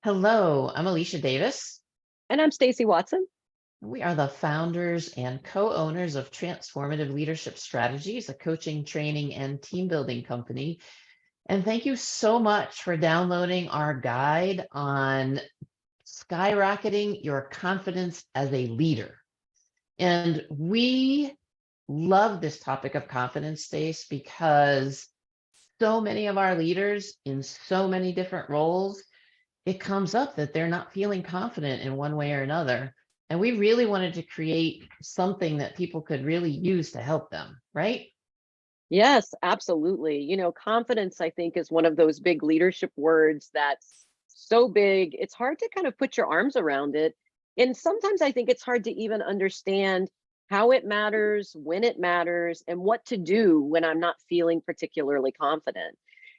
Hello, I'm Alicia Davis. And I'm Stacy Watson. We are the founders and co-owners of Transformative Leadership Strategies, a coaching, training, and team building company. And thank you so much for downloading our guide on skyrocketing your confidence as a leader. And we love this topic of confidence, Stace, because so many of our leaders in so many different roles, it comes up that they're not feeling confident in one way or another. And we really wanted to create something that people could really use to help them, right? Yes, absolutely. Confidence, I think, is one of those big leadership words that's so big, it's hard to kind of put your arms around it. And sometimes I think it's hard to even understand how it matters, when it matters, and what to do when I'm not feeling particularly confident.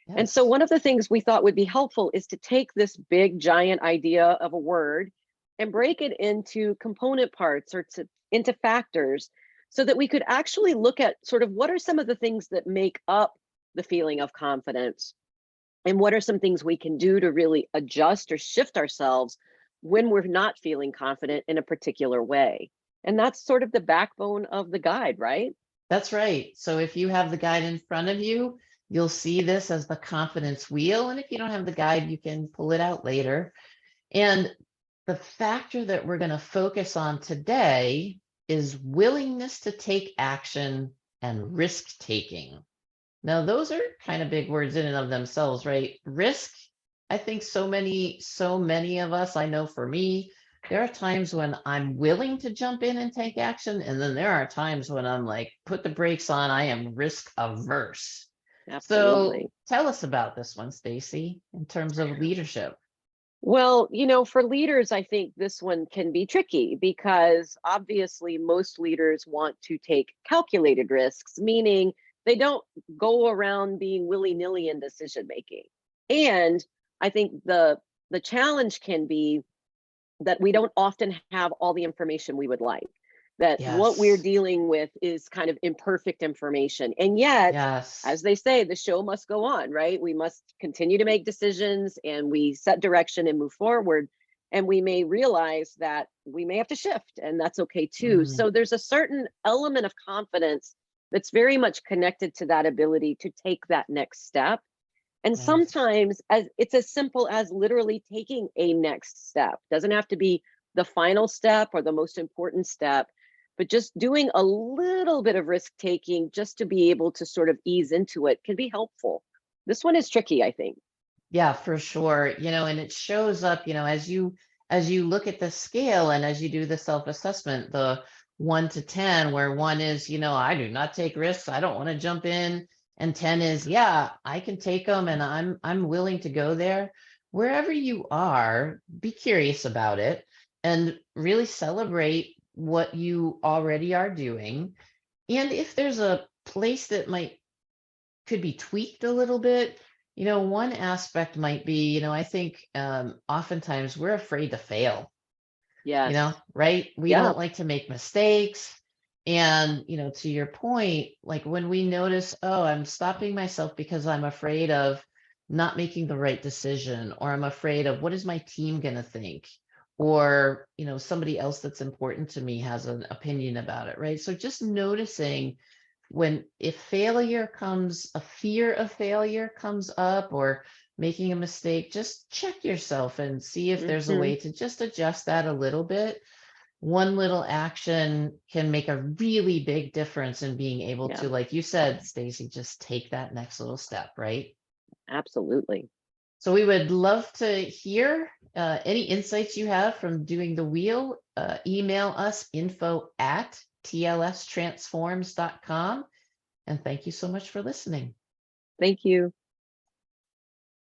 And so, Yes, one of the things we thought would be helpful is to take this big, giant idea of a word and break it into component parts or into factors so that we could actually look at sort of what are some of the things that make up the feeling of confidence and what are some things we can do to really adjust or shift ourselves when we're not feeling confident in a particular way. And that's sort of the backbone of the guide, right? that's right. So if you have the guide in front of you, you'll see this as the confidence wheel. And if you don't have the guide, you can pull it out later. And the factor that we're going to focus on today is willingness to take action and risk taking. Now, those are kind of big words in and of themselves, right? Risk. I think so many of us, I know for me, there are times when I'm willing to jump in and take action. And then there are times when I'm like, put the brakes on, I am risk averse. So Absolutely. tell us about this one, Stacy, in terms of leadership. Well, for leaders, I think this one can be tricky because obviously most leaders want to take calculated risks, meaning they don't go around being willy-nilly in decision making. And I think the challenge can be that we don't often have all the information we would like. That what we're Yes. dealing with is kind of imperfect information. And yet, Yes. as they say, the show must go on, right? We must continue to make decisions and we set direction and move forward. And we may realize that we may have to shift, and that's okay too. Mm, So there's a certain element of confidence that's very much connected to that ability to take that next step. And yes. sometimes as it's as simple as literally taking a next step. Doesn't have to be the final step or the most important step, but just doing a little bit of risk taking just to be able to sort of ease into it can be helpful. This one is tricky, I think. Yeah, for sure. And it shows up, as you look at the scale and as you do the self-assessment, the 1 to 10, where one is, I do not take risks, I don't want to jump in, and 10 is, yeah, I can take them and I'm willing to go there. Wherever you are, be curious about it and really celebrate what you already are doing. And if there's a place that might could be tweaked a little bit. One aspect might be, I think oftentimes we're afraid to fail, Yes. right? We Yeah. don't like to make mistakes. And, to your point, like when we notice, oh, I'm stopping myself because I'm afraid of not making the right decision, or I'm afraid of what is my team going to think? Or, somebody else that's important to me has an opinion about it, right? So just noticing when if failure comes, a fear of failure comes up, or making a mistake, just check yourself and see if there's a Hmm. way to just adjust that a little bit. One little action can make a really big difference in being able Yeah, to, like you said, Stacy, just take that next little step, right? absolutely. So we would love to hear any insights you have from doing the wheel. Email us info@tlstransforms.com. And thank you so much for listening. Thank you.